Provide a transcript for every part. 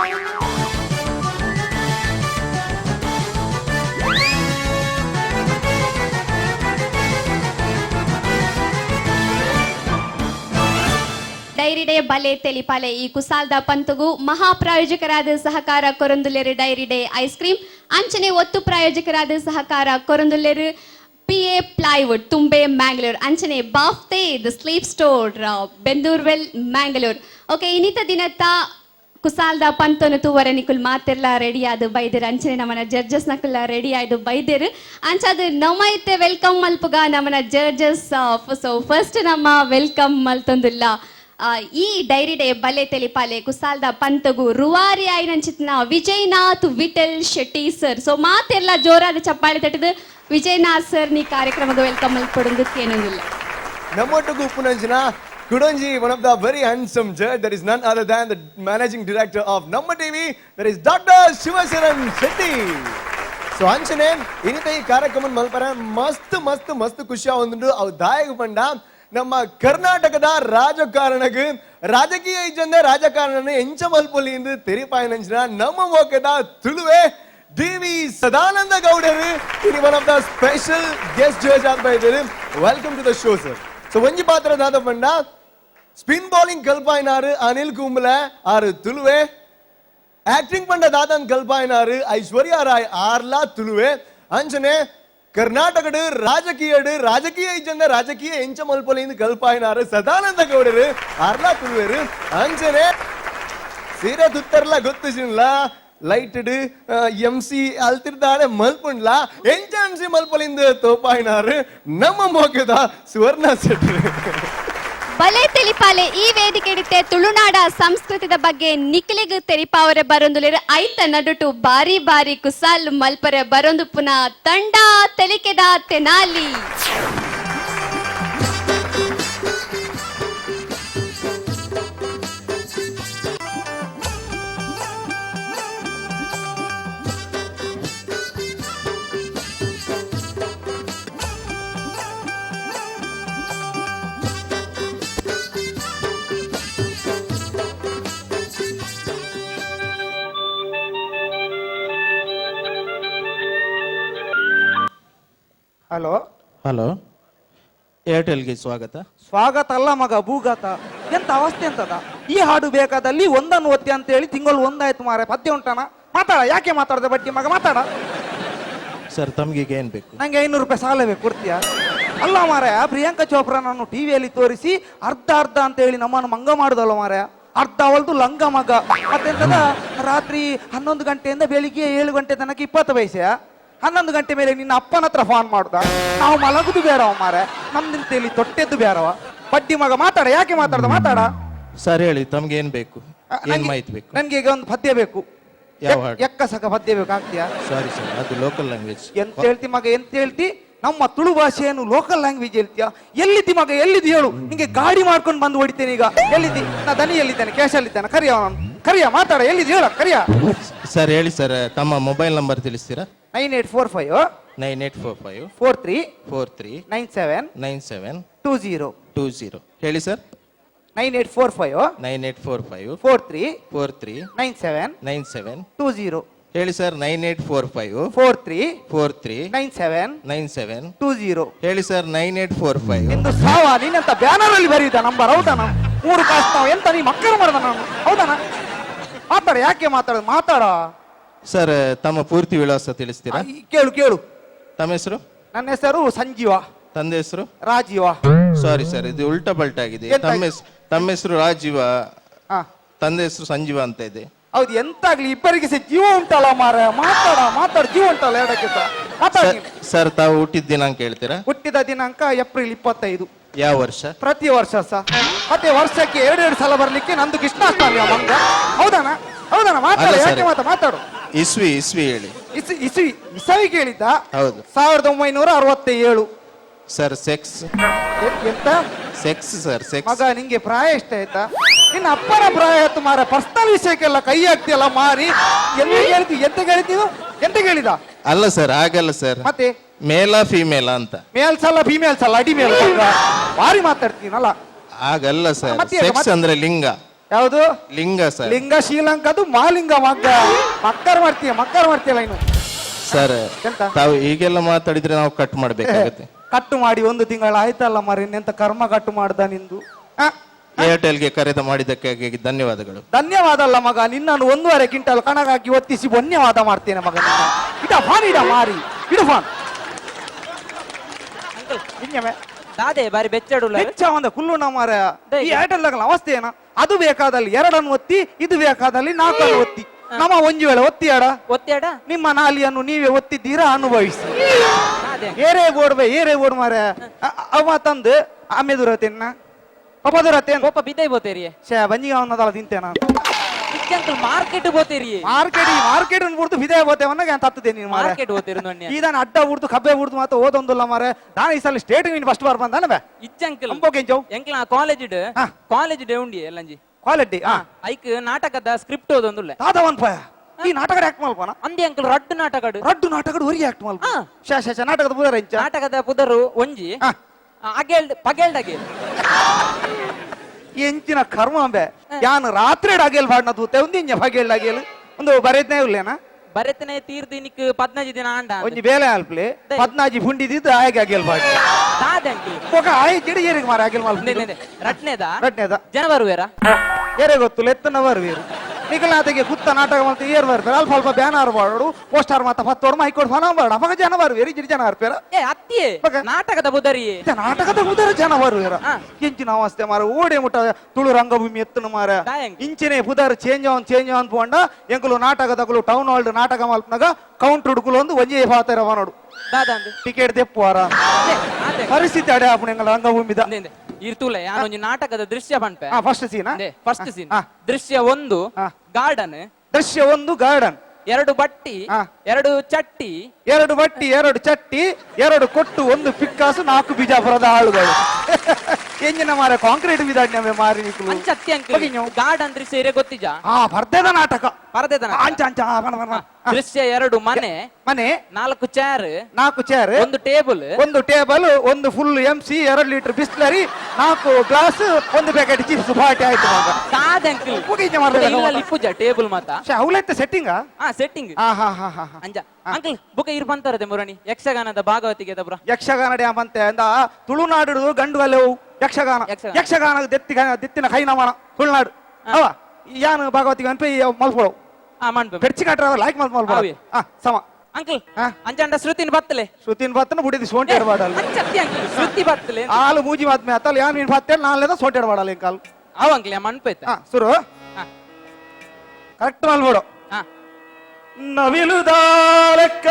Dairy day ಬಲೆ ತೆಲಿಪಾಲೆ ಈ ಕುಸಾಲ್ದ ಪಂತುಗು ಮಹಾಪ್ರಾಯೋಜಕರಾದ ಸಹಕಾರ ಕೊರಂದುಲೆರು ಡೈರಿ ಡೇ ಐಸ್ ಕ್ರೀಮ್ ಅಂಚನೆ ಒತ್ತು ಪ್ರಾಯೋಜಕರಾದ ಸಹಕಾರ ಕೊರಂದುಲೆರು PA ಪ್ಲೈವುಡ್ ತುಂಬೆ ಮ್ಯಾಂಗ್ಳೂರ್ ಅಂಚನೆ ಬಾಫ್ತೆ the sleep store Bendurwell Mangalore. Okay ಇನ್ನಿತ ದಿನತ್ತ ಕುಸಾಲ್ದ ಪಂತನು ತೂವರೆ ನಿಕುಲ್ ಮಾತೆಲ್ಲ ರೆಡಿ ಆದು ಬೈದಿರು ಅಂಚನೆ ನಮ್ಮನ ಜಡ್ಜಸ್ ನಕುಲ್ಲ ರೆಡಿ ಆಯ್ದು ಬೈದಿರು ಅಂಚದು ನಮ್ಮೈತೆ ವೆಲ್ಕಮ್ ಮಲ್ಪುಗ ನಮ್ಮನ ಜಡ್ಜಸ್. ಸೊ ಫಸ್ಟ್ ನಮ್ಮ ವೆಲ್ಕಮ್ ಮಲ್ತೊಂದುಲ್ಲ ಈ ಡೈರಿ ಡೇ ಬಲೆ ತೆಲಿಪಾಲೆ ಕುಸಾಲ್ದ ಪಂತಗು ರುವಾರಿ ಆಯ್ನಂಚಿತ್ನ ವಿಜಯನಾಥ್ ವಿಠಲ್ ಶೆಟ್ಟಿ ಸರ್. ಸೊ ಮಾತೆಲ್ಲ ಜೋರಾದ ಚಪ್ಪಾಳೆ ತಟ್ಟದು ವಿಜಯನಾಥ್ ಸರ್ ನೀ ಕಾರ್ಯಕ್ರಮದ welcome ಮಲ್ಪಡೋದಕ್ಕೆ ಏನಂದಿಲ್ಲ. ನಮ್ಮೊಟ್ಟಿಗೂ ಉಪ್ಪುನಂಚಿನ Kudonji, one of the very handsome judge, that is none other than the managing director of Namma TV, that is Dr. Shivasaran Shetty. So ಅಂಚನೆ ಇನ್ನಿತ ಈ ಕಾರ್ಯಕ್ರಮ ಮಲ್ಪರ ಮಸ್ತ್ ಖುಷಿಯ ಒಂದು ಅವು ದಾಯಕ ಪಂಡ ನಮ್ಮ ಕರ್ನಾಟಕದ ರಾಜಕಾರಣಕ್ಕೆ ರಾಜಕೀಯ ಇಜ್ಜಂದ ರಾಜಕಾರಣನ ಎಂಚ ಮಲ್ಪೊಲಿ ಎಂದು ತೆರಿಪಾಯನಂಚಿನ ನಮ್ಮ ಮೋಕದ ತುಳುವೆ ಡಿ.ವಿ. ಸದಾನಂದ ಗೌಡರು ಇಲ್ಲಿ one of the special guest judge ಆಗ್ತಾ ಇದ್ದಾರೆ. Welcome to the show sir. So ಒಂಜಿ ಪಾತ್ರ ದಾದ ಪಂಡ ಸ್ಪಿನ್ ಬೌಲಿಂಗ್ ಕಲ್ಪಾಯಿನಾರು ಅನಿಲ್ ಕುಂಬ್ಳೆ ಆರು ತುಳುವೆ, ಆಕ್ಟಿಂಗ್ ಪಂಡ ದಾದನ್ ಕಲ್ಪಾಯಿನಾರು ಐಶ್ವರ್ಯ ರಾಯ್ ಆರ್ಲಾ ತುಳುವೆ ಅಂಚನೆ ಕರ್ನಾಟಕದ ರಾಜಕೀಯ ಇಜ್ಜಂದ ರಾಜಕೀಯ ಎಂಚ ಮಲ್ಪೊಲಿಂದ ಕಲ್ಪಾಯಿನಾರು ಸದಾನಂದ ಗೌಡರು ಆರ್ಲಾ ತುಳುವೆರು ಅಂಚನೆ ಸೀರೆ ತುತ್ತರ್ಲ ಗೊತ್ತಿಸಿಲ್ಲ ಲೈಟ್ MC ಅಲ್ತಿರ್ದಾಳೆ ಮಲ್ಪುಂಡ್ಲ ಎಂಚ MC ಮಲ್ಪೊಲಿಂದ ತೋಪಾಯಿನಾರು ನಮ್ಮ ಮೋಕದ ಸುವರ್ಣ ಶೆಟ್ಟಿ. ಬಲೆ ತೆಲಿಪಾಲೆ ಈ ವೇದಿಕೆ ಇಡುತ್ತೆ ತುಳುನಾಡ ಸಂಸ್ಕೃತಿದ ಬಗ್ಗೆ ನಿಖಿಲಿಗ್ ತೆರಿಪಾವರೆ ಬರೊಂದುಲೆರು ಐತ ನಡುಟು ಬಾರಿ ಕುಸಾಲ್ ಮಲ್ಪರೆ ಬರೊಂದು ಪುನಃ ತಂಡ ತೆಲಿಕೆದ ತೆನಾಲಿ. ಹಲೋ ಹಲೋ, ಏರ್ಟೆಲ್ಗೆ ಸ್ವಾಗತ. ಸ್ವಾಗತ ಅಲ್ಲ ಮಗ, ಭೂಗತ. ಎಂತ ಅವಸ್ಥೆ ಎಂತದ? ಈ ಹಾಡು ಬೇಕಾದಲ್ಲಿ ಒಂದನ್ನು ಒತ್ತಿ ಅಂತ ಹೇಳಿ ತಿಂಗಳು ಒಂದಾಯ್ತು ಮಾರೆ. ಪದ್ಯ ಉಂಟಾನ? ಮಾತಾಡ. ಯಾಕೆ ಮಾತಾಡದೆ ಬಡ್ಡಿ ಮಗ? ಮಾತಾಡ ಸರ್. ತಮ್ಗೆ ಏನ್ ಬೇಕು? ನಂಗೆ 500 ರೂಪಾಯಿ ಸಾಲ ಬೇಕು, ಕೊಡ್ತೀಯಾ? ಅಲ್ಲ ಮಾರೆ, ಪ್ರಿಯಾಂಕಾ ಚೋಪ್ರಾ ನಾನು ಟಿವಿಯಲ್ಲಿ ತೋರಿಸಿ ಅರ್ಧ ಅಂತ ಹೇಳಿ ನಮ್ಮನ್ನು ಮಂಗ ಮಾಡುದಲ್ಲ ಮಾರೆ. ಅರ್ಧ ಅವಳ್ದು ಲಂಗ ಮಗ. ಮತ್ತೆಂತದ ರಾತ್ರಿ 11 ಗಂಟೆಯಿಂದ ಬೆಳಿಗ್ಗೆ 7 ಗಂಟೆ ತನಕ 20 ಪೈಸೆ. 11 ಗಂಟೆ ಮೇಲೆ ನಿನ್ನ ಅಪ್ಪನ ಹತ್ರ ಫೋನ್ ಮಾಡುದ? ನಾವು ಮಲಗುದು ಬೇಡವ ಮಾರೆ, ನಮ್ದಿಂತೇಳಿ ತೊಟ್ಟೆದ್ದು ಬೇಡವ. ಬಡ್ಡಿ ಮಗ ಮಾತಾಡ. ಯಾಕೆ ಮಾತಾಡ್ದ? ಮಾತಾಡ. ಸರ್ ಹೇಳಿ, ತಮ್ಗೆ ಏನ್ ಬೇಕು? ಏನ್ ಮಾಹಿತಿ ಬೇಕು? ನನ್ಗೆ ಈಗ ಒಂದು ಪದ್ಯ ಬೇಕು. ಯಾವ ಹಾಡು? ಎಕ್ಕಸಕ ಪದ್ಯ ಬೇಕು. ಆಗ್ತೀಯಾ? ಸಾರಿ ಸರ್, ಅದು ಲೋಕಲ್ ಲ್ಯಾಂಗ್ವೇಜ್. ಎಂತ ಹೇಳ್ತಿ ಮಗ? ಎಂತ ಹೇಳ್ತಿ? ನಮ್ಮ ತುಳು ಭಾಷೆಯನ್ನು ಲೋಕಲ್ ಲ್ಯಾಂಗ್ವೇಜ್ ಹೇಳ್ತೀಯಾ? ಎಲ್ಲಿದ್ದಿ ಮಗ? ಎಲ್ಲಿದ್ದಿ ಹೇಳು? ನಿಂಗೆ ಗಾಡಿ ಮಾಡ್ಕೊಂಡು ಬಂದು ಹೊಡಿತೇನೆ ಈಗ. ಎಲ್ಲಿದ್ದಿ? ನಾ ದನಿ ಎಲ್ಲಿದ್ದೇನೆ, ಕ್ಯಾಶ್ ಅಲ್ಲಿದ್ದಾನೆ. ಕರಿಯ ಕರಿಯ, ಮಾತಾಡ. ಎಲ್ಲಿದ್ದಿ ಹೇಳ? ಕರಿಯ. ಸರ್ ಹೇಳಿ ಸರ್, ತಮ್ಮ ಮೊಬೈಲ್ ನಂಬರ್ ತಿಳಿಸ್ತೀರಾ? 9845 9845 43 43 97 97 20 20. ಹೇಳಿ ಸರ್. 9845 9845 43 43 97 97 20. ಹೇಳಿ ಸರ್. 9845 43 43 97 97 20. ಹೇಳಿ ಸರ್. 9845 ಎಂದು ಸಾವ ನೀನೆಂತ ಬ್ಯಾನರ್ ಅಲ್ಲಿ ಬರೀದ ನಂಬರ್? ಹೌದಾನ? 3 ಕಾಸು ನಾವು ಎಂತ ನೀ ಮಕ್ಕಳು ಮಾಡ್ದ ನಾನು? ಹೌದಾನ? ಮಾತಾಡ. ಯಾಕೆ ಮಾತಾಡೋದು? ಮಾತಾಡ. ಸರ್ ತಮ್ಮ ಪೂರ್ತಿ ವಿಳಾಸ ತಿಳಿಸ್ತೀರಾ? ಕೇಳು ಕೇಳು. ತಮ್ಮ ಹೆಸರು? ನನ್ನ ಹೆಸರು ಸಂಜೀವ. ತಂದೆ ಹೆಸರು? ರಾಜೀವ. ಸಾರಿ ಸರ್, ಇದು ಉಲ್ಟಾ ಪಲ್ಟಾ ಆಗಿದೆ. ತಮ್ಮ ಹೆಸರು ರಾಜೀವ, ತಂದೆ ಹೆಸರು ಸಂಜೀವ ಅಂತ ಇದೆ. ಹೌದು. ಎಂತಾಗ್ಲಿ ಇಬ್ಬರಿಗೆ ಜೀವ ಉಂಟಲ್ಲ ಮಾರ. ಮಾತಾಡ. ಜೀವ ಉಂಟಲ್ಲ ಎರಡಕ್ಕೆ. ಸರ್ ತಾವು ಹುಟ್ಟಿದ ದಿನಾಂಕ ಹೇಳ್ತೀರಾ? ಹುಟ್ಟಿದ ದಿನಾಂಕ ಏಪ್ರಿಲ್ 25. ಯಾವ ವರ್ಷ? ಪ್ರತಿ ವರ್ಷ ಸರ್. ಮತ್ತೆ ವರ್ಷಕ್ಕೆ 2 ಸಲ ಬರ್ಲಿಕ್ಕೆ ನಂದು ಕೃಷ್ಣಾಷ್ಟಮಿ ಮಂಗ. ಹೌದಾನ? ಮಾತಾಡ. ಯಾಕೆ ಮಾತಾಡು. ಇಸ್ವಿ ಹೇಳಿ. ಇಸವಿ ಕೇಳಿದ್ದ? ಹೌದು. 1967. Sir sex? ಎಂತ ಸೆಕ್ಸ್ ಸರ್? ಸೆಕ್ಸ್. ಮಗ ನಿಂಗೆ ಪ್ರಾಯ ಎಷ್ಟ ಆಯ್ತಾ? ನಿನ್ನ ಅಪ್ಪನ ಪ್ರಾಯ ಆಯ್ತು ಮಾರ. ಪರ್ಸನಲ್ ವಿಷಯಕ್ಕೆಲ್ಲ ಕೈ ಹಾಕ್ತಿಯಲ್ಲ ಮಾರಿ. ಎಂತ ಕೇಳಿದ? ಅಲ್ಲ ಸರ್, ಹಾಗಲ್ಲ ಸರ್. ಮತ್ತೆ ಮೇಲಾ ಫಿಮೇಲಾ ಅಂತ? ಮೇಲ್ಸ್ ಅಲ್ಲ, ಫಿಮೇಲ್ಸ್ ಅಲ್ಲ, ಅಡಿ ಮೇಲ್. ಭಾರಿ ಮಾತಾಡ್ತೀನಲ್ಲ. ಹಾಗಲ್ಲ ಸರ್. ಸೆಕ್ಸ್ ಅಂದ್ರೆ ಲಿಂಗ. ಯಾವುದು ಲಿಂಗ ಸರ್. ಲಿಂಗ ಶ್ರೀಲಂಕದು ಮಾಲಿಂಗ ಮಗ್ಗ ಮಕ್ಕರ್ ಮಾಡ್ತೀಯಲ್ಲ ಇನ್ನು ಸರ್ ಎಂತ? ತಾವು ಹೀಗೆಲ್ಲ ಮಾತಾಡಿದ್ರೆ ನಾವು ಕಟ್ ಮಾಡ್ಬೇಕಾಗತ್ತೆ. ಕಟ್ಟು ಮಾಡಿ 1 ತಿಂಗಳು ಆಯ್ತಲ್ಲ ಮರಿ ಇನ್ನೆಂತ ಕರ್ಮ ಕಟ್ಟು ಮಾಡ್ದ ನಿಂದು ಆ? ಏರ್ಟೆಲ್ಗೆ ಕರೆದ ಮಾಡಿದ್ದಕ್ಕಾಗಿ ಧನ್ಯವಾದಗಳು. ಧನ್ಯವಾದ ಅಲ್ಲ ಮಗ, ನಿನ್ನನ್ನು 1.5 ಕ್ವಿಂಟಲ್ ಕಣಗಾಕಿ ಒತ್ತಿಸಿ ಧನ್ಯವಾದ ಮಾಡ್ತೇನೆ ಮಗ. ಇಡ ಫಾನ್ ಇಡ ಮಾರಿ ಇಡು ಫಾನ್ ಇನ್ನೊಮ್ಮೆ ದಾದೆ ಬಾರಿ ಬೆಚ್ಚಡುಲ್ಲ ಹೆಚ್ಚ ಒಂದ ಕುಲ್ಲುಣ ಮಾರ. ಈ ಏರ್ಟೆಲ್ ಅವಸ್ಥೆ ಏನ, ಅದು ಬೇಕಾದಲ್ಲಿ 2 ಒತ್ತಿ, ಇದು ಬೇಕಾದಲ್ಲಿ 4 ಒತ್ತಿ. ನಮ್ಮ ಒಂಜು ವೇಳೆ ಒತ್ತಿಯಾಡ ಒತ್ತೇಡ ನಿಮ್ಮ ನಾಲಿಯನ್ನು ನೀವೇ ಒತ್ತಿದ್ದೀರಾ ಅನುಭವಿಸಿ. ದಾದೆ ಏರೇ ಬೋಡ್ ಮಾರ ಅವ ತಂದು ಆಮೇದುರತೇನ ಒಬ್ಬದುರತೇನ್ ಕೋಪ ಬಿದ್ದೈ ಬೋತೇರಿ ಶೇ ಬಂಜಿಗೆ ಅವನದಲ್ಲ ತಿಂತೇನ ಅಂಕಲ್ ಮಾರ್ಕೆಟ್ ಬೋತೇರಿ ಮಾರ್ಕೆಟ್ ಬಿಡ್ದು ಬಿದೆ ಬೋತೇವನ್ನ ತತ್ತದೆ ನೀನು ಮಾರ. ಮಾರ್ಕೆಟ್ ಬೋತೇರಿ ನೋಡಿ ಇದನ್ನ ಅಡ್ಡ ಬಿಡ್ದು ಕಬ್ಬೆ ಬಿಡ್ದು ಮಾತ್ರ ಓದೊಂದಿಲ್ಲ ಮಾರ. ನಾನು ಈ ಸಲ ಸ್ಟೇಟ್ ನೀನು ಫಸ್ಟ್ ಬಾರ್ ಬಂದಾನವೆ ಇಚ್ಚಂಕಲ್ ಅಂಬೋಕೆಂಚವು ಎಂಕ್ಲ ಕಾಲೇಜ್ ಹಾ. ಕಾಲೇಜ್ ಡೇ ಉಂಡಿ ಎಲ್ಲಂಜಿ ಕ್ವಾಲಿಟಿ ಐಕ್ ನಾಟಕದ ಸ್ಕ್ರಿಪ್ಟ್ ಓದೊಂದುಲ್ಲೆ ದಾದವನ್ ಪಾಯ ಈ ನಾಟಕ ಆಕ್ಟ್ ಮಲ್ಪನ ಅಂದಿ ಅಂಕಲ್ ರಡ್ಡು ನಾಟಕಡು ರಡ್ಡು ನಾಟಕ ಒರಿಗೆ ಆಕ್ಟ್ ಮಲ್ಪ ಹಾ. ಶೇ ನಾಟಕದ ಬುದರ ಇಂಚ ನಾಟಕದ ಪುದರು ಒಂಜಿ ಹಾ. ಪಗೇಲ್ಡಗೆ ಎಂಚಿನ ಕರ್ಮ ಅಂಬೆ ಯಾನ್ ರಾತ್ರಿ ಅಗೇಲ್ ಬಾಡ್ನ ತೂತೆ ಒಂದಿಂಜ ಬಗೆಲ್ ಅಗೇಲ್ ಒಂದು ಬರೆದ್ನೇ ಉಲ್ಲೇನ ಬರೆತನೆ ತೀರ್ದಿ ನಿಕ್ 15 ದಿನ ಆಂಡ ಒಂಜಿ ಬೇಲೆ ಅಲ್ಪ್ಲೆ 14 ಫುಂಡಿದಿದ್ದು ಆಯ್ಕೆ ಅಗೇಲ್ ಬಾಡ್ ದಾದೆ ಅಂಕಲ್ ಒಕ ಆಯ್ ಜಿಡಿ ಏರಿಗೆ ಮಾರ ಅಗೇಲ್ ಮಲ್ಪ ರಟ್ನೇದ ರಟ್ನೇದ ಜನ ಬರುವೇರ ಏರೇ ಗೊತ್ತು ಎತ್ತನವರು ವೀರು ನಿಖಲಾತೆಗೆ ಕುತ್ತ ನಾಟಕ ಮತ್ತೆ ಏರ್ ಬರ್ತಾರೆ ಅಲ್ಪ ಅಲ್ಪ ಬ್ಯಾನರ್ ಬಾಡು ಪೋಸ್ಟರ್ ಮಾತ ಪತ್ತೋಡು ಮೈಕೋಡ್ ಫನ ಬಾಡ ಮಗ ಜನ ಬರುವೇರಿ ಜಿಡಿ ಜನ ಬರ್ಪೇರ ಏ ಅತ್ತಿಯೇ ನಾಟಕದ ಬುದರಿ ನಾಟಕದ ಉದರ ಜನ ಬರುವೇರ ಹಾ. ಎಂಚಿನ ಅವಸ್ಥೆ ಮಾರ ಓಡೆ ಮುಟ್ಟ ತುಳು ರಂಗಭೂಮಿ ಎತ್ತನ ಮಾರ ದಾಯಂಗ್. ಇಂಚಿನೇ ಪುದರ್ ಚೇಂಜ್ ಆನ್ ಪೋಂಡ ಎಂಕುಲು ನಾಟಕದಗಳು ಟೌನ್ ಹಾಲ್ ನಾಟಕ ಮಲ್ಪನಾಗ ಕೌಂಟ್ ಹುಡುಕಲು ಒಂದು ಒಂಜೇ ಪಾತರ ನೋಡು ದಾದಂದು ಟಿಕೆಟ್ ತೆಪ್ಪುವಾರ ಪರಿಸ್ಥಿತಿ ಅಡೆ ಆಪಣ ಎಂಗಳ ರಂಗಭೂಮಿದ ಇರ್ತೂಲೆ ಯಾನೊಂಜಿ ನಾಟಕದ ದೃಶ್ಯ ಪಂಪೆ ಫಸ್ಟ್ ಸೀನ್ ಫಸ್ಟ್ ಸೀನ್ ಹಾ. ದೃಶ್ಯ 1 ಹಾ. ಗಾರ್ಡನ್ ದೃಶ್ಯ 1 ಗಾರ್ಡನ್ 2 ಬಟ್ಟಿ ಹಾ. 2 ಚಟ್ಟಿ 2 ಬಟ್ಟಿ 2 ಚಟ್ಟಿ 2 ಕೊಟ್ಟು 1 ಪಿಕ್ಕಾಸು 4 ಬಿಜಾಪುರದ ಆಳುಗಳು ಎಂಜಿನ ಮಾರ ಕಾಂಕ್ರೀಟ್ ಬಿದಾಡ್ನವೆ ಮಾರಿ ನಿಕ್ಲು ಅಂಚತ್ತಿ ಅಂಕಲ್ ಗಾರ್ಡನ್ ದೃಶ್ಯ ಇರೇ ಗೊತ್ತಿಜ ಬರ್ದೇದ ನಾಟಕ ಪರದೇದನ ಅಂಚ ಅಂಚ ದೃಶ್ಯ 2 ಮನೆ ಮನೆ 4 chair 4 chair 1 table 1 table 1 full MC 2 litre Bisleri 4 glass 1 packet chips party ಆಯ್ತು ಮಗ ಕಾದ ಅಂಕಲ್ ಮುಗಿಂಜ ಮಾಡ್ಬೇಕು ಇಲ್ಲ ಲಿಪ್ಪುಜ ಟೇಬಲ್ ಮಾತ ಅವಲೈತೆ ಸೆಟ್ಟಿಂಗ ಸೆಟ್ಟಿಂಗ್ ಹಾ ಅಂಜ ಅಂಕಲ್ ಬುಕ ಇರ್ ಬಂತಾರದೆ ಮುರಣಿ ಯಕ್ಷಗಾನದ ಭಾಗವತಿಗೆ ದಬ್ರ ಯಕ್ಷಗಾನ ಡ್ಯಾಮ್ ಅಂತೆ ಅಂದ ತುಳುನಾಡು ಗಂಡು ಅಲ್ಲೆವು ಯಕ್ಷಗಾನ ಯಕ್ಷಗಾನ. ಯಕ್ಷಗಾನ ದೆತ್ತಿನ ಕೈ ನಮನ ತುಳುನಾಡು ಅವ ಯಾನು ಭಾಗವತಿಗೆ ಅನ್ಪಿ ಮಲ್ಪೊಳವು ಮಾಡ್ಬೇಕು ಬೆಡ್ಸಿ ಕಾಟ್ರ ಲೈಕ್ ಮಲ್ಪೊಳ ಅವೆ. ಸಮ ಅಂಕಲ್ ಹಾ. ಅಂಜಂಡ ಶ್ರುತಿನ ಬತ್ತಲೆ ಶ್ರುತಿನ ಬತ್ತನ ಬುಡಿದಿ ಸೋಂಟೇಡ್ ಬಾಡಲ್ಲ ಅಂಚತ್ತಿ ಅಂಕಲ್ ಶ್ರುತಿ ಬತ್ತಲೆ ಹಾಲು ಮೂಜಿ ಮಾತ್ಮೆ ಅತ್ತಲ್ಲ ಯಾನ್ ನೀನ್ ಬತ್ತೇಳಿ ನಾಳೆದ ಸೋಂಟೇಡ್ ಬಾಡಲ್ಲ ಕಾಲ್ ಅವ ಅಂಕಲ್ ಮನ್ಪೈತ ಸುರು ಹಾ. ಕರೆಕ್ಟ್ ಮಲ್ಬೋಡು ಹಾ ನವಿಲುದಾಲೆಕ್ಕ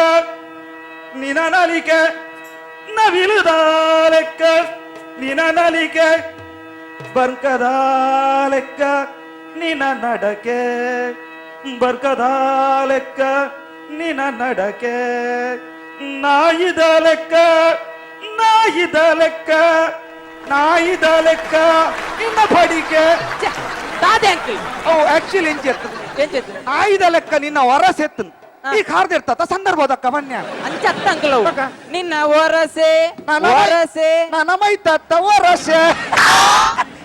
ನಿನ ನಲಿಕೆ ನವಿಲುದಾಲೆಕ್ಕ ನಿನ ನಲಿಕೆ ಬರ್ಕದಾಲೆಕ್ಕ ನಿನ ನಡಕೆ ಬರ್ಕದಾಲೆಕ್ಕ ನಿನ ನಡಕೆ ನಾಯಿದ ಲೆಕ್ಕ ನಾಯಿದ ಲೆಕ್ಕ ನಾಯಿದ ಲೆಕ್ಕ ನಿನ್ನ ಬಡಿಕೆ ದಾದೆ ಅಂಕಲ್ ಅವು ಆಕ್ಚುಲಿ ಎಂಚಿ ಇರ್ತದೆ ಏನ್ ಚೇತು ಆಯ್ದ ಲೆಕ್ಕ ನಿನ್ನ ಹೊರಸೆತ್ತು ಈ ಕಾರ್ದಿರ್ತತ ಸಂದರ್ಭದಕ್ಕ ಬನ್ಯ ಅಂಚತ್ತ ಅಂಕಲ್ ಅವು ಅಕ್ಕ. ನಿನ್ನ ಒರಸೆ ಒರಸೆ ನನ್ನ ಮೈತತ್ತ ಹೊರಸೆ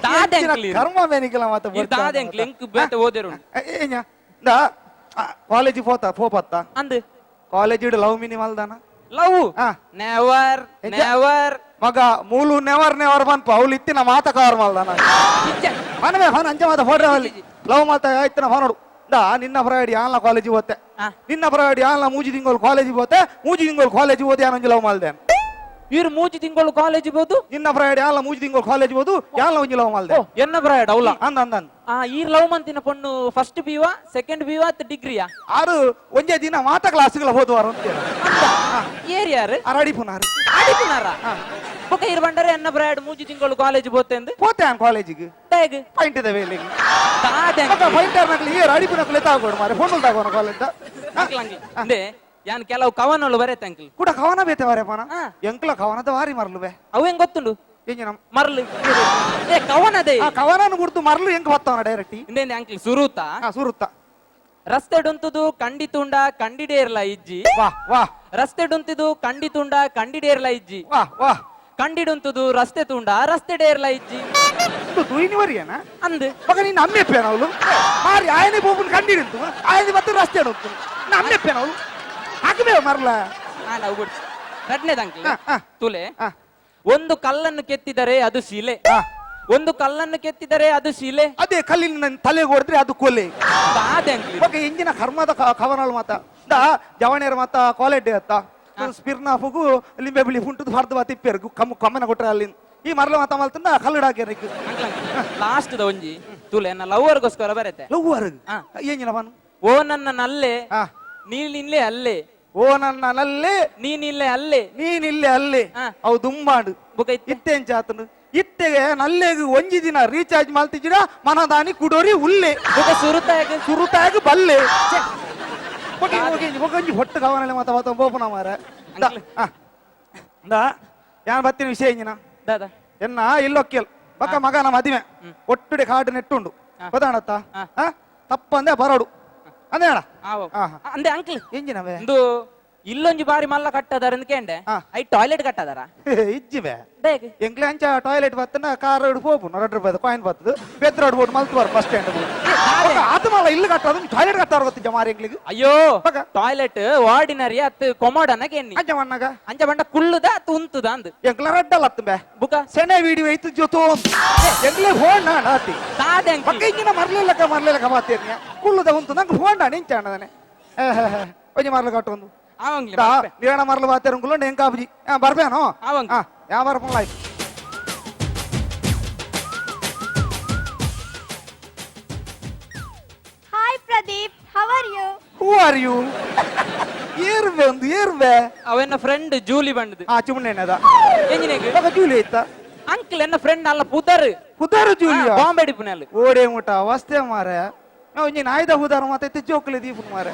ದಾದೆ ಅಂಕಲ್ ಕರ್ಮ ಬೇನಿಕಲ ಮಾತ ದಾದೆ ಅಂಕಲ್ ಎಂಕ್ ಬೇತ ಓದೇರು ಏನ್ಯ ಕಾಲೇಜ್ ಪೋಪತ್ತ ಅಂದ್ ಕಾಲೇಜ್ ಇಡು ಲವ್ ಮಿನಿ ಮಲ್ದಾನ ಲವ್ ಹಾ. ನೆವರ್ ಎಂಚ? ನೆವರ್ ಮಗ ಮೂಲು ನೆವರ್ ಬನ್ಪ ಅವ್ಲು ಇತ್ತಿನ ಮಾತ ಕಾರ್ ಮಲ್ದಾನ ಮನವೇ ಫನ್ ಅಂಚೆ ಮಾತ ಫೋಟೋ ಅಲ್ಲಿ ಲವ್ ಮಾತ ಆಯ್ತಿನ ಫೋನ್ ನಿನ್ನ ಪ್ರೈಡಿ ಆನ್ಲ ಕಾಲೇಜ್ ಹೋತೆ ಹಾ. ನಿನ್ನ ಪ್ರೈಡಿ ಆನ್ಲ ಮೂಜಿ ತಿಂಗಳು ಕಾಲೇಜ್ ಹೋತೆ ಮೂಜಿ ತಿಂಗಳು ಕಾಲೇಜ್ ಹೋದೆ ಯಾನೊಂಜಿ ಲವ್ ಮಲ್ದೇನ್ ಇವ್ರು 3 ತಿಂಗಳು ಕಾಲೇಜ್ ಬೋದು ನಿನ್ನ ಪ್ರೈಡಿ ಆನ್ಲ ಮೂಜಿ ತಿಂಗಳು ಕಾಲೇಜ್ ಹೋದು ಯಾನ್ಲ ಒಂಜಿ ಲವ್ ಮಲ್ದೆ ಎನ್ನ ಬ್ರಾಡ್ ಅವಳ ಅಂದ ಈ ಲವ್ ಮಂತಿನ ಪೊಣ್ಣು ಫಸ್ಟ್ ಬಿವಾ ಸೆಕೆಂಡ್ ಬಿವಾ ಡಿಗ್ರಿಯಾ ಆರು ಒಂಜೆ ದಿನ ಮಾತ ಕ್ಲಾಸ್ಗಳ ಹೋದವಾರ ಅಂತ ಏರಿಯಾರು ಅರಡಿ ಪುನಾರು ಅಡಿಪುನಾರ ಬೊಕ ಇರ್ ಬಂಡರೆ ಎನ್ನ ಬ್ರಾಡ್ 3 ತಿಂಗಳು ಕಾಲೇಜ್ ಬೋತೆಂದು ಹೋತೆ ಆನ್ ಕಾಲೇಜಿಗೆ ಟೇಗ್ ಪಾಯಿಂಟ್ ಇದೆ ವೇಲಿಗೆ ದಾದೆ ಫೈಟರ್ ನಕ್ಲಿ ಈ ಅಡಿ ಪುನಕ್ಲೆ ತಾಗೋಡು ಮಾರೆ ಫೋನ್ ತಾಗೋಣ ಕಾಲೇಜ್ ಅಂಕಲ್ ಅಂದೆ ಯಾನ್ ಕೆಲವು ಕವನಗಳು ಬರೆತೆ ಅಂಕಲ್ ಕೂಡ ಕವನ ಬೇತೆ ವಾರೆ ಪನ ಹಾ. ಎಂಕ್ಲ ಕವನದ ವಾರಿ ಮರ್ಲುವೆ ಅವು ಹೆಂಗ್ ಗೊತ್ತುಂಡು ಎಂಜಿನ ಮರ್ಲು ಏ ಕವನದೇ ಆ ಕವನನು ಗುರ್ತು ಮರ್ಲು ಎಂಕ್ ಬತ್ತವನ ಡೈರೆಕ್ಟಿ ಇಂದೇನೆ ಅಂಕಲ್ ಸುರೂತ ಸುರುತ್ತ ರಸ್ತೆ ಡೊಂತುದು ಕಂಡಿತುಂಡ ಕಂಡಿಡೇರ್ಲ ಇಜ್ಜಿ ವಾ ವಾ ರಸ್ತೆ ಡೊಂತಿದು ಕಂಡಿತುಂಡ ಕಂಡಿಡೇರ್ಲ ಇಜ್ಜಿ ವಾ ವಾ ಕಂಡಿಡುಂತುದು ರಸ್ತೆ ತುಂಡ ರಸ್ತೆ ಡೇರ್ಲ ಇಜ್ಜಿ తూయిని వరియేనా ಅಂದ್ ఒక నిన్ను అమ్మేపోయాను వాళ్ళు మరి ఆయన పోపుని కండిరింతు ఆయన బట్టి రస్తే అడుగుతుంది నా అమ్మేపోయాను వాళ్ళు ಹಾಕಬೇಕ ಮರಲ ನಾವು ಬಿಡ್ತು ಎರಡನೇದು ಅಂಕಲ್ ಹಾ. ತುಲೆ ಹಾ. ಒಂದು ಕಲ್ಲನ್ನು ಕೆತ್ತಿದರೆ ಅದು ಶಿಲೆ ಒಂದು ಕಲ್ಲನ್ನು ಕೆತ್ತಿದರೆ ಅದು ಶಿಲೆ ಅದೇ ಕಲ್ಲಿನ ನನ್ನ ತಲೆಗೆ ಹೊಡೆದ್ರೆ ಅದು ಕೊಲೆ ಅದೇ ಅಂಕಲ್ ఒక ఇంజిన కర్మద కవనాలు మాత దా జవనేర మాత క్వాలిటీ అత్త స్పిర్నాఫుగు లింబೆ ಬಿಳಿ ಫುಂಟು ಭಾರತವ ತಿಪ್ಪೇರು ಕಮ್ಮನ ಕೊಟ್ರೆ ಅಲ್ಲಿ ಈ ಮರಲ ಮಾತ ಮಲ್ತಂದ ಕಲ್ಲಡ ಹಾಕ್ಯಾರ ಲಾಸ್ಟ್ ಒಂಜಿ ತುಲೆ ನನ್ನ ಲವ್ವರ್ಗೋಸ್ಕರ ಬರತ್ತೆ ಲವ್ವರ್ಗ್ ಏನಿಲ್ಲ ಬಾನು ಓ ನನ್ನ ನಲ್ಲೆ ಹಾ. ನೀನಿಲ್ಲೇ ಅಲ್ಲೇ ಓ ನನ್ನ ನಲ್ಲೇ ನೀನಿಲ್ಲೇ ಅಲ್ಲೇ ನೀನಿಲ್ಲೇ ಅಲ್ಲಿ ಹಾ. ಅವು ದುಂಬಾಡು ಬುಕ ಇತ್ತೆ ಇತ್ತೇನ್ ಚಾತನು ಇತ್ತೆಗೆ ನಲ್ಲೆಗ್ ಒಂಜಿ ದಿನ ರೀಚಾರ್ಜ್ ಮಾಡ್ತಿದ್ದೀರ ಮನದಾನಿ ಕುಡೋರಿ ಉಲ್ಲೆ ಬುಕ ಸುರುತಾಗ ಸುರುತಾಗ ಬಲ್ಲೆ ಒಂಜಿ ಹೊಟ್ಟು ಕವನಲೆ ಮಾತ ಬೋಪನ ಮಾರ ಯಾನ್ ಬತ್ತಿನ ವಿಷಯ ಇಂಜಿನ ದಾದಾ ಎನ್ನ ಇಲ್ಲೊಕ್ಕೆಲ್ ಪಕ್ಕ ಮಗನ ಮದಿಮೆ ಒಟ್ಟುಡೆ ಕಾಡು ನೆಟ್ಟುಂಡು ಗೊತ್ತಾಣತ್ತ ತಪ್ಪಂದೆ ಬರೋಡು ಅಂದೆ ಅಣ್ಣ ಅಂದೆ ಅಂಕಲ್ ಎಂಜಿನವೇ ಒಂದು ಇಲ್ಲೊಂಜಿ ಬಾರಿ ಮಲ್ಲ ಕಟ್ಟದಾರ ಕೇಂಡೆ ಹಾ. ಐ ಟಾಯ್ಲೆಟ್ ಕಟ್ಟದಾರ ಇಜ್ಜಿವೆ ಬೇಗ ಎಂಕ್ಲೆ ಅಂಚ ಟಾಯ್ಲೆಟ್ ಬತ್ತನ ಕಾರ್ ಹೋಗು 2 ರೂಪಾಯಿ ಕಾಯಿನ್ ಬತ್ತದು ಬೆತ್ರ ಬೋಟ್ ಮಲ್ತುವಾರ ಬಸ್ ಸ್ಟ್ಯಾಂಡ್ ಅದು ಮಲ್ಲ ಇಲ್ಲಿ ಕಟ್ಟೋದು ಟಾಯ್ಲೆಟ್ ಕಟ್ಟಾರ ಗೊತ್ತಿದ್ದ ಮಾರಿ ಎಂಕ್ಲಿಗೆ ಅಯ್ಯೋ ಬಗ. ಟಾಯ್ಲೆಟ್ ಆರ್ಡಿನರಿ ಅತ್ ಕೊಮೋಡನ ಕೇಣಿ ಅಂಚ ಮಣ್ಣಗ ಅಂಚ ಬಂಡ ಕುಳ್ಳುದ ಅತ್ ಉಂತುದ ಅಂದ್ ಎಂಕ್ಲ ರಡ್ಡಲ್ಲ ಅತ್ತಂಬೆ ಬುಕ ಸೆನೆ ವಿಡಿಯೋ ಐತು ಜೊತೋ ಎಂಕ್ಲೆ ಫೋನ್ ನಾಟಿ ದಾದೆ ಪಕ್ಕ ಇಂಜಿನ ಮರ್ಲಿಲ್ಲಕ ಮಾತೇರ್ನಿಯ ಕುಳ್ಳುದ ಉಂಟು ನಂಗೆ ಫೋನ್ ನಿಂಚಾಣದನೆ ಒಂಜಿ ಮರ್ಲ ಕಟ್ಟೊಂದು ಅವಂಗ್ಲಿ ನೀರಣ ಮರ್ಲು ಬಾತೇರಂಗುಲು ನೆಂಕಾಬುಜಿ ಬರ್ಬೇನೋ ಅವಂಗ್ ಯಾವ ಬರ್ಪುಂಗ್ಲಾಯ್ತು hi Pradeep how are you who are you ಏರ್ವೆ ಒಂದು ಏರ್ವೆ ಅವೆನ್ನ ಫ್ರೆಂಡ್ ಜೂಲಿ ಬಂಡದು ಚುಮ್ಮಣ್ಣದ ಎಂಜಿನೆಗ್ ಇವಾಗ ಜೂಲಿ ಐತ ಅಂಕಲ್ ಎನ್ನ ಫ್ರೆಂಡ್ ಅಲ್ಲ ಪುದರ್ ಹುದಾರು ಜೂಲಿಯ ಬಾಂಬೆ ಡಿಪುನಲ್ಲಿ ಓಡೆ ಮುಟ ಅವಸ್ಥೆ ಮಾರೆ ಒಂಜಿ ನಾಯ್ದ ಹುದಾರು ಮತ್ತೆ ಜೋಕ್ಲಿ ದೀಪನ್ ಮಾರೆ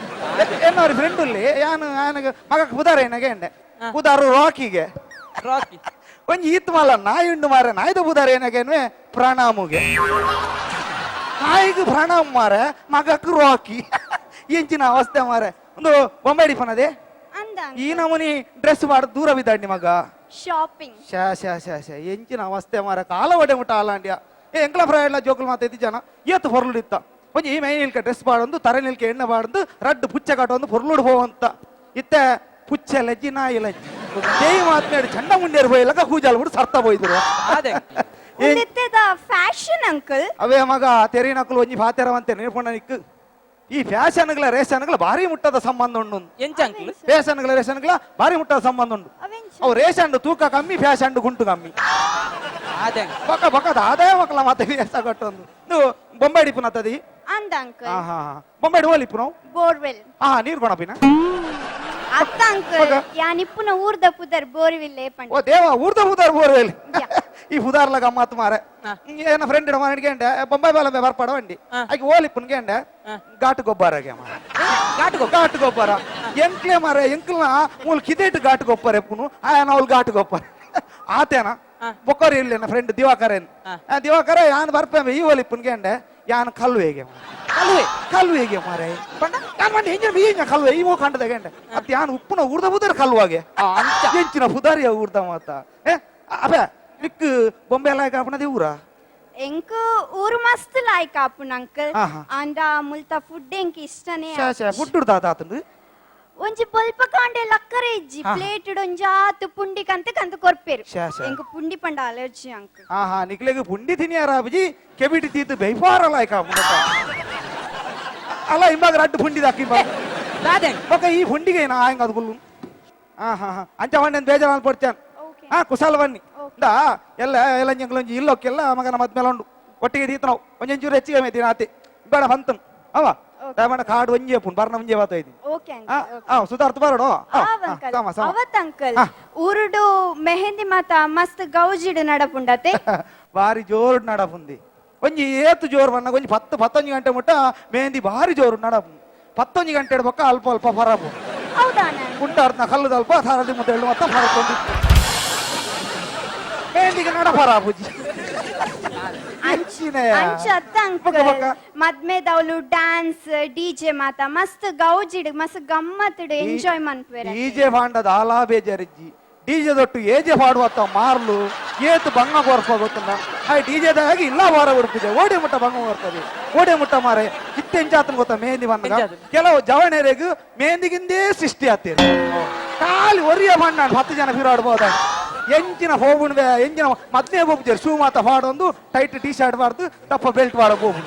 ಏನವ್ರ ಫ್ರೆಂಡ್ ಉಲ್ಲಿ ಯಾನು ಆನಗ ಮಗಕ್ಕೆ ಹುದಾರ ಏನಗೆ ಎಂಡೆ ಹುದಾರು ರಾಕಿಗೆ ರಾಕಿ ಒಂಜಿ ಈತ್ ಮಲ್ಲ ನಾಯಿ ಉಂಡು ಮಾರೆ ನಾಯ್ದ ಹುದಾರ ಏನಗೆ ಪ್ರಣಾಮುಗೆ ನಾಯಿಗೆ ಪ್ರಣಾಮ ಮಾರೆ ಮಗಕ್ಕೆ ರಾಕಿ ಎಂಚಿನ ಅವಸ್ಥೆ ಮಾರೆ ಒಂದು ಬೊಂಬೆ ಡಿಪನದೆ ಅಂದ ಈ ನಮೂನಿ ಡ್ರೆಸ್ ಮಾಡಿ ದೂರ ಬಿದ್ದಾಡಿ ಮಗ ಶಾಪಿಂಗ್ ಶಾ ಎಂಚಿನ ಅವಸ್ಥೆ ಮಾರ ಕಾಲ ಒಡೆ ಮುಟ್ಟ ಅಲಾಂಡ್ಯ ಎಂಕ್ಲ ಫ್ರೈಡ್ಲ ಜೋಕುಲು ಮಾತಾಯ್ತಿ ಜನ ಏತು ಹೊರಳುಡಿತ್ತ ಒಂಜಿ ಈ ಮೈ ನಿಲ್ಕ ಡ್ರೆಸ್ ಬಾಡೊಂದು ತರೆ ನಿಲ್ಕ ಎಣ್ಣೆ ಬಾಡೊಂದು ರಡ್ಡು ಪುಚ್ಚ ಕಟ್ಟೊಂದು ಹೊರಳುಡು ಹೋವಂತ ಇತ್ತೆ ಪುಚ್ಚ ಲಜ್ಜಿ ನಾಯಿ ಲಜ್ಜಿ ಜೈ ಮಾತ್ನಾಡಿ ಚಂಡ ಮುಂಡೇರು ಹೋಯ್ಲಕ ಕೂಜಾಲ್ ಬಿಡು ಸರ್ತ ಹೋಯ್ದ್ರು ಅದೇ ಫ್ಯಾಷನ್ ಅಂಕಲ್ ಅವೇ ಮಗ ತೆರಿ ನಕಲು ಒಂಜಿ ಪಾತೆರವಂತೆ ನಿರ್ಪುಣ ನಿಕ್ಕು ಈ ಫ್ಯಾಷನ್ಗಳ ರೇಷನ್ಗಳ ಭಾರಿ ಮುಟ್ಟದ ಸಂಬಂಧ ಉಂಡು ಎಂಚ ಅಂಕಲ್ ರೇಷನ್ಗಳ ಭಾರಿ ಮುಟ್ಟದ ಸಂಬಂಧ ಉಂಡು ಅವು ರೇಷನ್ ತೂಕ ಕಮ್ಮಿ ಫ್ಯಾಷನ್ ಗುಂಟು ಕಮ್ಮಿ ಅದೇ ಬಕ್ಕದ ಆದಾಯ ಮಕ್ಕಳ ಮತ್ತೆ ವ್ಯಾಸ ಕಟ್ಟೊಂದು ನೀವು ಬೊಂಬೆ ಡಿಪುನತ್ತದಿ ಅಂದ ಅಂಕಲ್ ಬೊಂಬೆ ಹೋಲಿಪ್ಪು ನಾವು ಬೋರ್ವೆಲ್ ನೀರು ಕೊಣಪಿನ ಅತ್ತ ಅಂಕಲ್ ಯಾನಿಪ್ಪುನ ಊರ್ದ ಪುದರ್ ಬೋರ್ವಿಲ್ ಪಂಡ ಓ ದೇವ ಊರ್ದ ಹುದಾರ್ ಬೋರ್ವೆಲ್ ಈ ಹುದಾರ್ಲ ಗಮ್ಮತ್ ಮಾರೆ ಏನ ಫ್ರೆಂಡ್ ಮನೆಗೆ ಬೊಂಬೆ ಬಾಲ ಬರ್ಪಡ ವಂಡಿ ಆಗಿ ಹೋಲಿಪ್ಪನ್ಗೆ ಘಾಟ್ ಗೊಬ್ಬರಗೆ ಘಾಟ್ ಗೊಬ್ಬರ ಎಂಕ್ಲೆ ಮಾರೆ ಎಂಕ್ಲ ಮೂಲ್ ಕಿದೇಟ್ ಘಾಟ್ ಗೊಬ್ಬರ ಎಪ್ಪುನು ಅವ್ಲು ಘಾಟ್ ಗೊಬ್ಬರ ಆತೇನ ಬೊಕ್ಕರಿ ಇಲ್ಲ ಫ್ರೆಂಡ್ ದಿವಾಕರೇನ್ ದಿವಾಕರ ಯಾನ್ ಬರ್ಪೆ ಈ ಹೋಲಿಪ್ಪನ್ಗೆ ಯಾನ್ ಕಲ್ವೇಗೆ ಕಲ್ವೇಗೆ ಮಾರೆ ಕಲ್ವೆ ಈ ಕಂಡದಾಗ ಅತ್ ಯಾನ್ ಉಪ್ಪುನ ಊರ್ದ ಬುದರ್ ಕಲ್ವಾಗೆ ಎಂಚಿನ ಹುದಾರಿಯ ಊರ್ದ ಮಾತ ಅಬ ನಿಕ್ ಬೊಂಬೆ ಎಲ್ಲ ಕಾಪಣದಿ ಊರ ಎಂಕ್ ಊರು ಮಸ್ತ್ ಲಾಯ್ಕ್ ಆಪುನ್ ಅಂಕಲ್ ಅಂಡ ಮುಲ್ತ ಫುಡ್ ಎಂಕ್ ಇಷ್ಟನೇ ಫುಡ್ ಉಡ್ದ ಆತಂದು ಒಂಜಿ ಬಲ್ಪ ಕಾಂಡೆ ಲಕ್ಕರೆ ಇಜ್ಜಿ ಪ್ಲೇಟ್ ಒಂಜಾತು ಪುಂಡಿ ಕಂತೆ ಕಂತ ಕೊರ್ಪೇರು ಎಂಕ್ ಪುಂಡಿ ಪಂಡ ಅಲರ್ಜಿ ಅಂಕಲ್ ನಿಕ್ಲೆಗ್ ಪುಂಡಿ ತಿನಿಯಾರ ಅಬಜಿ ಕೆಬಿಟಿ ತೀತು ಬೈಫಾರ ಲಾಯ್ಕ ಅಲ್ಲ ಇಂಬಾಗ ರಡ್ಡು ಪುಂಡಿ ಹಾಕಿ ಬೊಕ್ಕ ಈ ಪುಂಡಿಗೆ ನಾ ಹೆಂಗ ಅದು ಗುಲ್ಲು ಅಂಚ ಮಂಡಿ ಬೇಜಾರ ಪಡ್ಚಾನ್ ಕುಶಾಲ ಬನ್ನಿ ಎಲ್ಲ ಎಲ್ಲ ಒಂಜಿ ಇಲ್ಲೋಕ್ಕೆಲ್ಲ ಮಗನ ಮದ್ಮೇಲೆ ಉಂಡು ಒಟ್ಟಿಗೆ ತೀತ ನಾವು ಒಂಚೂರು ಹೆಚ್ಚಿಗೆ ಮೇತಿ ನಾತಿ ಬೇಡ ಬಂತನ್ ಅವ ದಯಮಾಡ ಕಾಡು ಒಂಜಿ ಪುನ್ ಬರ್ನ ಮುಂಜೆ ಬಾತೈತಿ ಸುಧಾರ್ಥ ಬರೋಡು ಅವತ್ ಅಂಕಲ್ ಊರುಡು ಮೆಹಂದಿ ಮಾತ ಮಸ್ತ್ ಗೌಜಿಡು ನಡಪುಂಡತೆ ಬಾರಿ ಜೋರು ನಡಪುಂದಿ ಒಂಜಿ ಏತು ಜೋರು ಬಣ್ಣ ಒಂಜಿ 10-11 ಗಂಟೆ ಮುಟ್ಟ ಮೆಹಂದಿ ಬಾರಿ ಜೋರು ನಡಪು 11 ಗಂಟೆ ಬೊಕ್ಕ ಅಲ್ಪ ಅಲ್ಪ ಫರಬು ಕುಂಟಾರ್ನ ಕಲ್ಲದ ಅಲ್ಪ ಸಾರದಿ ಮುದ್ದೆ ಹೇಳು ಮತ್ತ ಫರಕೊಂಡು ಮೆಹಂದಿಗೆ ನಡ ಫರಾಬುಜಿ ಮದ್ಮೆದವ್ಲು ಡ್ಯಾನ್ಸ್ ಡಿಜೆ ಮಾತ ಮಸ್ತ್ ಗೌಜಿಡ್ ಮಸ್ತ್ ಗಮ್ಮತ್ತಿಡ್ ಎಂಜಾಯ್ ಮನ್ಪುವೆರ್ ಡಿಜೆ ಬಾಂಡದ ಆಲಾ ಬೇಜಾರಿಜ್ಜಿ ಡಿಜೆ ದೊಟ್ಟು ಏಜೆ ಪಾಡುವತ್ತ ಮಾರ್ಲು ಏತು ಬಂಗ ಕೊರ್ಪ ಗೊತ್ತುಂಡ ಹಾಯ್ ಡಿಜೆದಾಗಿ ಇಲ್ಲ ವಾರ ಬಿಡ್ತಿದೆ ಓಡಿ ಮುಟ್ಟ ಭಂಗ ಬರ್ತದೆ ಓಡಿ ಮುಟ್ಟ ಮಾರೆ ಇತ್ತೆಂಚಾತನ ಗೊತ್ತಾ ಮೆಹಂದಿ ಬಂದಾಗ ಕೆಲವು ಜವಣೆರೆಗೂ ಮೆಹಂದಿಗಿಂದೇ ಸೃಷ್ಟಿ ಆಗ್ತದೆ ಖಾಲಿ ಒರಿಯ ಬಣ್ಣ 10 ಜನ ಫಿರಾಡ್ಬೋದ ಎಂಚಿನ ಹೋಗುಣ್ವೆ ಎಂಚಿನ ಮದ್ನೆ ಹೋಗ್ತಾರೆ ಶೂ ಮಾತ ಹಾಡೊಂದು ಟೈಟ್ ಟೀ ಶರ್ಟ್ ಬಾರ್ದು ದಪ್ಪ ಬೆಲ್ಟ್ ಬಾಡ ಹೋಗು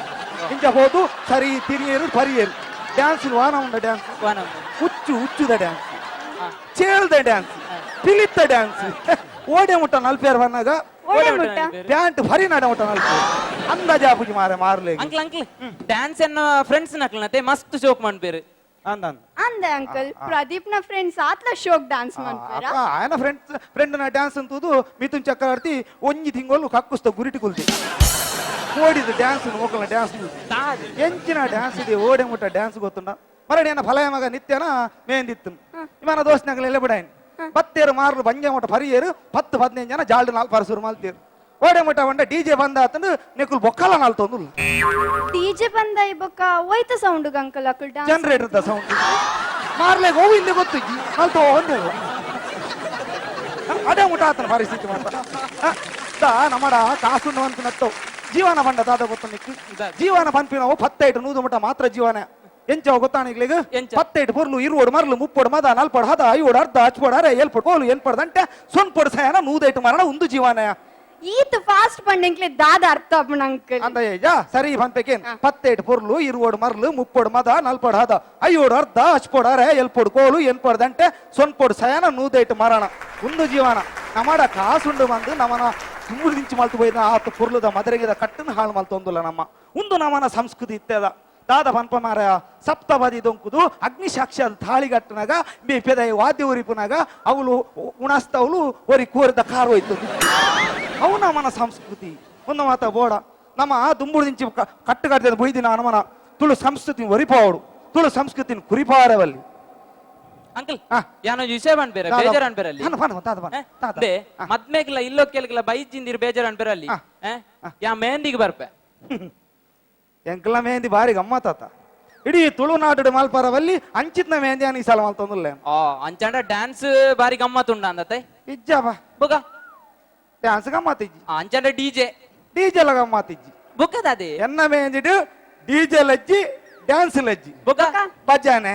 ಇಂಚ ಹೋದು ಸರಿ ತಿರಿಯರು ಪರಿಯರು ಡ್ಯಾನ್ಸ್ ವಾನ ಉಂಡ ಡ್ಯಾನ್ಸ್ ಹುಚ್ಚುದ ಡ್ಯಾನ್ಸ್ ಚೇಳ್ದ ಡ್ಯಾನ್ಸ್ ಪಿಲಿತ್ತ ಡ್ಯಾನ್ಸ್ ಓಡೆ ಮುಟ್ಟ ನಲ್ಪೇರ್ ಬನ್ನಾಗ ಪ್ಯಾಂಟ್ ಭರಿ ನಡೆ ಮುಟ್ಟ ನಲ್ಪೇರ್ ಅಂದಾಜಾಪುಜಿ ಮಾರೆ ಮಾರ್ಲೆ ಅಂಕಲ್ ಅಂಕಲ್ ಡ್ಯಾನ್ಸ್ ಎನ್ನ ಫ್ರೆಂಡ್ಸ್ ನಕ್ಲನತೆ ಮಸ್ತ್ ಶೋಕ್ ಮಾಡ್ಬೇರು ಅಂದನ್ ಅಂದೆ ಅಂಕಲ್ ಪ್ರದೀಪ್ ನ ಫ್ರೆಂಡ್ಸ್ ಆತ್ಲ ಶೋಕ್ ಡ್ಯಾನ್ಸ್ ಮಾಡ್ತಾರ ఆయన ఫ్రెండ్ నా డాన్స్ ಅಂತುದು ಮಿಥುನ್ ಚಕ್ರವರ್ತಿ ಒಂಜಿ ತಿಂಗಳು ಕಕ್ಕುಸ್ತ ಗುರಿಟಿ ಕುಲ್ತಿ ಓಡಿದ ಡ್ಯಾನ್ಸ್ ಮೋಕಲ ಡ್ಯಾನ್ಸ್ ಎಂಚಿನ ಡ್ಯಾನ್ಸ್ ಇದೆ ಓಡೆ ಮುಟ್ಟ ಡ್ಯಾನ್ಸ್ ಗೊತ್ತುಂಡ ಮರಡಿ ನನ್ನ ಫಲಯ ಮಗ ನಿತ್ಯನ ಮೇಂದಿತ್ತು ಇವನ ದೋಸ್ತಿನಾಗಲೆಲ್ಲ ಬಿಡಾಯನ್ ಬತ್ತೇರು ಮಾರ್ಲು ಬಂಜೆ ಮುಟ್ಟ ಪರಿಯೇರು 10-15 ಜನ ಜಾಲ್ಡ್ 4 ಪರಸೂರು ಮಾಲ್ತೇರು ಓಡೆ ಮುಟ್ಟ ಬಂಡ ಡಿಜೆ ಬಂದ ಆತಂದು ನೆಕ್ಕುಲ್ ಬೊಕ್ಕಲ ನಾಲ್ತೊಂದು ಡಿಜೆ ಬಂದ ಇಬಕ್ಕ ಒಯ್ತ ಸೌಂಡ್ ಅಂಕಲ್ ಅಕಲ್ ಡ್ಯಾನ್ಸ್ ಜನರೇಟರ್ ದ ಸೌಂಡ್ ಮಾರ್ಲೆ ಗೋವು ಹಿಂದೆ ಗೊತ್ತು ನಾಲ್ತೋ ಒಂದೇ ಅದೇ ಮುಟ್ಟ ಆತನ ಪರಿಸ್ಥಿತಿ ಮಾಡ್ತಾ ನಮ್ಮಡ ಕಾಸುಂಡು ಅಂತ ನಟ್ಟು ಜೀವನ ಬಂಡ ದಾದ ಗೊತ್ತ ನಿಕ್ಕು ಜೀವನ ಪಂಪಿನವು 15 ನೂದು ಮುಟ್ಟ ಮಾತ್ರ ಜೀವನ ಎಂಚವ ಗೊತ್ತಾಣಿಗ್ಲಿಗ 15 ಪೊರ್ಲು 20 ಮರ್ಲು 30 ಮದ 40 ಹದ 5 ಅರ್ಧ ಹಚ್ಪೊಡ ಅರೆ ಎಲ್ಪೊಡ್ ಕೋಲು ಎನ್ಪಡ್ದಂಟೆ ಸೊನ್ಪೊಡ್ ಸಯನ 108 ಮರಣ ಒಂದು ಜೀವನ ಈತ್ ಫಾಸ್ಟ್ ಪಂಡಿಂಗ್ಲೆ ದಾದ ಅರ್ಥ ಅಪ್ಪನ ಅಂಕಲ್ ಅಂದ ಏಜ ಸರಿ ಪಂಪೆಕೇನ್ 15 ಪೊರ್ಲು 20 ಮರ್ಲು 30 ಮದ 40 ಹದ 5 ಅರ್ಧ ಹಚ್ಪೊಡ ಅರೆ ಎಲ್ಪೊಡ್ ಕೋಲು ಎನ್ಪಡ್ದಂಟೆ ಸೊನ್ಪೊಡ್ ಸಯನ 108 ಮರಣ ಒಂದು ಜೀವನ ನಮ್ಮಡ ಕಾಸುಂಡು ಬಂದು ನಮ್ಮನ ತುಂಬುಡು ದಿಂಚು ಮಲ್ತು ಹೋಯ್ದ ಆತು ಪುರ್ಲುದ ಮದರೆಗಿದ ಕಟ್ಟನ್ನು ಹಾಳು ಮಲ್ತೊಂದುಲ್ಲ ನಮ್ಮ ಒಂದು ನಮ್ಮನ ಸಂಸ್ಕೃತಿ ಇತ್ತದ ದಾದ ಪಂಪ ಮಾರ ಸಪ್ತಪದಿ ದೊಂಕುದು ಅಗ್ನಿ ಸಾಕ್ಷಿ ತಾಳಿಗಟ್ಟನಾಗ ಬೇಪೆದ ವಾದ್ಯ ಉರಿಪುನಾಗ ಅವಳು ಉಣಸ್ತವಳು ಒರಿ ಕೋರಿದ ಕಾರು ಹೋಯ್ತು ಅವು ನಮ್ಮನ ಸಂಸ್ಕೃತಿ ಒಂದು ಮಾತ ಬೋಡ ನಮ್ಮ ದುಂಬುಡು ದಿಂಚಿ ಕಟ್ಟು ಕಟ್ಟಿದ ಬೊಯ್ದಿನ ನಮ್ಮನ ತುಳು ಸಂಸ್ಕೃತಿ ಒರಿಪಾವಡು ತುಳು ಸಂಸ್ಕೃತಿನ ಕುರಿಪಾರವಲ್ಲಿ ಅಂಕಲ್ ಯಾನೋ ವಿಷಯ ಬಂದ್ಬೇರೆ ಬೇಜಾರ್ ಅನ್ಬೇರಲ್ಲಿ ಮದ್ಮೆಗಿಲ್ಲ ಇಲ್ಲೋ ಕೇಳಿಗಿಲ್ಲ ಬೈಜಿಂದಿರ್ ಬೇಜಾರ್ ಅನ್ಬೇರಲ್ಲಿ ಯಾ ಮೆಹಂದಿಗೆ ಬರ್ಪೆ ಎಂಕಲ ಮೆಹಂದಿ ಬಾರಿ ಗಮ್ಮತ್ತಾತ ಇಡೀ ತುಳುನಾಡು ಮಲ್ಪರವಲ್ಲಿ ಅಂಚಿತ್ನ ಮೆಹಂದಿ ಅನಿ ಸಲ ಮಲ್ತೊಂದುಲ್ಲ ಅಂಚಾಂಡ ಡ್ಯಾನ್ಸ್ ಬಾರಿ ಗಮ್ಮತ್ ಉಂಡ ಅಂದತೆ ಇಜ್ಜಾಬ ಬುಗ ಡ್ಯಾನ್ಸ್ ಗಮ್ಮತ್ತಿಜ್ಜಿ ಅಂಚಾಂಡ ಡಿಜೆ ಡಿಜೆ ಲ ಗಮ್ಮತ್ತಿಜ್ಜಿ ಬುಕ್ಕದಾದೆ ಎನ್ನ ಮೆಹಂದಿಡು ಡಿಜೆ ಲಜ್ಜಿ ಡ್ಯಾನ್ಸ್ ಲಜ್ಜಿ ಬುಗ ಬಜ್ಜಾನೆ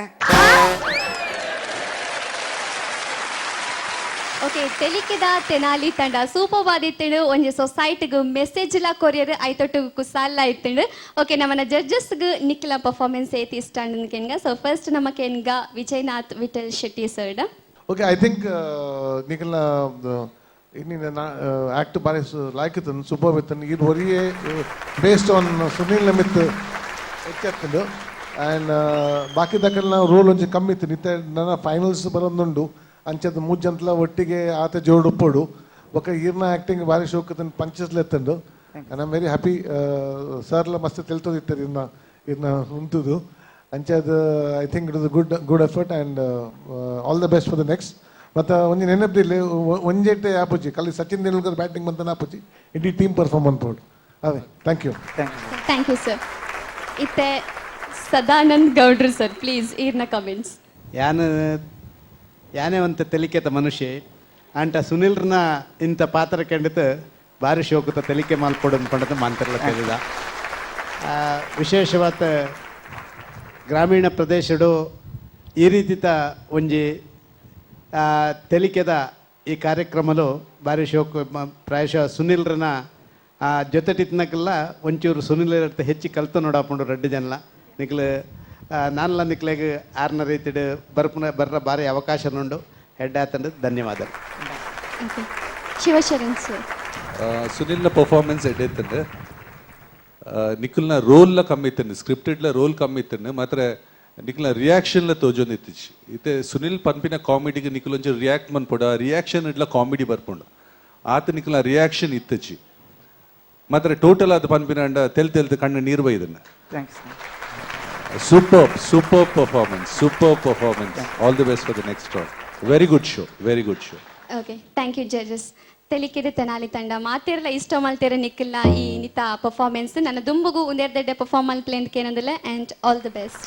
ಓಕೆ ತೆಲಿಕೆದ ತೆನಾಲಿ ತಂಡ ಸೂಪರ್ ಆದಿತ್ತಂಡು ಒಂಜಿ ಸೊಸೈಟಿಗೂ ಮೆಸೇಜ್ ಲ ಕೊರಿಯರ್ ಐತೊಟ್ಟು ಕುಸಾಲ ಇತ್ತಂಡು ಓಕೆ ನಮ್ಮನ ಜಡ್ಜಸ್ಗೂ ನಿಖಿಲ ಪರ್ಫಾರ್ಮೆನ್ಸ್ ಏತಿ ಇಷ್ಟ ಕೆನ್ಗ ಸೊ ಫಸ್ಟ್ ನಮ್ಮ ಕೆನ್ಗ ವಿಜಯನಾಥ್ ವಿಠಲ್ ಶೆಟ್ಟಿ ಸರ್ಡ ಓಕೆ ಐ ಥಿಂಕ್ ನಿಖಿಲ ಇನ್ನಿನ ಆಕ್ಟ್ ಬಾರಿ ಲಾಯ್ಕಿತ್ತು ಸೂಪರ್ ಇತ್ತು ಇದು ಒರಿಯೇ ಬೇಸ್ಡ್ ಆನ್ ಸುನೀಲ್ ನಮಿತ್ ಹೆಚ್ಚು ಆ್ಯಂಡ್ ಬಾಕಿ ದಕ್ಕಲ್ಲ ರೋಲ್ ಒಂಚೂರು ಕಮ್ಮಿ ಇತ್ತು ನಿತ್ಯ ನನ್ನ ಫೈನಲ್ಸ್ ಬರೋದುಂಡು ಅಂಚದ ಮೂಜ್ಜಂತಲ ಒಟ್ಟಿಗೆ ಆತ ಜೋಡುಪ್ಪಡು ಬೊಕ್ಕ ಈರ್ನ ಆ್ಯಕ್ಟಿಂಗ್ ಭಾರಿ ಶೋಕತನ ಪಂಚಸ್ಲೆತ್ತಂಡು ಐ ಆಮ್ ವೆರಿ ಹ್ಯಾಪಿ ಸರ್ಲ ಮಸ್ತ್ ತಿಳ್ತೋದಿತ್ತಾರೆ ಇರ್ನ ಉಂಟುದು ಅಂಚದ I think it is good effort and all the best for the next ಮತ್ತು ಒಂದು ನೆನಪಿಲ್ಲ ಒಂಜೆಟ್ಟೆ ಆಪುಜಿ ಕಲ್ಲಿ ಸಚಿನ್ ತೆಂಡೂಲ್ಕರ್ ಬ್ಯಾಟಿಂಗ್ ಬಂತನ ಆಪುಜಿ ಇಡೀ ಟೀಮ್ ಪರ್ಫಾರ್ಮ್ ಅನ್ಬೋದು ಅದೇ thank you thank you sir ಇತ್ತೆ ಸದಾನಂದ್ ಗೌಡ್ರು ಸರ್ ಪ್ಲೀಸ್ ಈರ್ನ ಕಮೆಂಟ್ಸ್ ಯಾನೇ ಒಂದು ತೆಲಿಕೆತ ಮನುಷ್ಯ ಅಂಟ ಸುನಿಲ್ರನ್ನ ಇಂಥ ಪಾತ್ರ ಕಂಡಿತು ಭಾರಿ ಶೋಕತ ತೆಲಿಕೆ ಮಾಲ್ಕೊಡೋದು ಪಂಡದ ಮಾಂತರ್ಲ ತೆಲಿದ ವಿಶೇಷವಾದ ಗ್ರಾಮೀಣ ಪ್ರದೇಶಡು ಈ ರೀತಿತ ಒಂಜಿ ತೆಲಿಕೆದ ಈ ಕಾರ್ಯಕ್ರಮಲು ಭಾರಿ ಶೋಕ ಪ್ರಾಯಶಃ ಸುನಿಲ್ರನ್ನ ಜೊತೆಟಿತ್ನಕ್ಕೆಲ್ಲ ಒಂಚೂರು ಸುನಿಲ್ ಹೆಚ್ಚು ಕಲ್ತು ನೋಡಾಪುಂಡು ರೆಡ್ಡು ಜನ ನಿಕ್ಲು ನಾನೆಲ್ಲ ನಿಕ್ಲೆಗೆ ಆರ್ನ ರೀತಿಡು ಬರ್ರ ಭಾರಿ ಅವಕಾಶ ಉಂಡು ಹೆಡ್ ಆತಂಡು ಧನ್ಯವಾದ ಶಿವಶರಣ್ ಸರ್ ಸುನಿಲ್ನ ಪರ್ಫಾರ್ಮೆನ್ಸ್ ಎಡ್ಡೆತ್ತಂಡು ನಿಖಿಲ್ನ ರೋಲ್ನ ಕಮ್ಮಿ ಇತ್ತಂಡು ಸ್ಕ್ರಿಪ್ಟೆಡ್ಲ ರೋಲ್ ಕಮ್ಮಿ ಇತ್ತಂಡು ಮಾತ್ರ ನಿಖಿಲ್ನ ರಿಯಾಕ್ಷನ್ಲ ತೋಜೊಂದು ಇತ್ತಿಚ್ಚಿ ಇತ್ತೆ ಸುನಿಲ್ ಪನ್ಪಿನ ಕಾಮಿಡಿಗೆ ನಿಖಿಲ್ ಒಂಚೂರು ರಿಯಾಕ್ಟ್ ಮನ್ಪೊಡ ರಿಯಾಕ್ಷನ್ ಇಡ್ಲ ಕಾಮಿಡಿ ಬರ್ಪುಂಡು ಆತ ನಿಖಿಲ್ನ ರಿಯಾಕ್ಷನ್ ಇತ್ತಚ್ಚಿ ಮಾತ್ರ ಟೋಟಲ್ ಅದು ಪನ್ಪಿನ ಅಂಡ ತೆಲ್ತು ಕಣ್ಣು ನೀರು ಬೈದನ್ನ thanks Superb performance. All the best for the next round. Very good show. Okay thank you judges ತೆಲಿಕೆದ ತೆನಾಲಿ ತಂಡ ಮಾತಿರಲ್ಲ ಇಷ್ಟ ಮಲ್ತಿರ ನಿಕ್ಕಿಲ್ಲ ಈ ನಿತ ಪರ್ಫಾರ್ಮೆನ್ಸ್ ನನ್ನ ದುಂಬುಗೂ ಒಂದೆರಡು ಪರ್ಫಾರ್ಮ್ ಮಲ್ಪ್ಲೇಂಟ್ ಏನಂದಿಲ್ಲ ಆ್ಯಂಡ್ ಆಲ್ ದಿ ಬೆಸ್ಟ್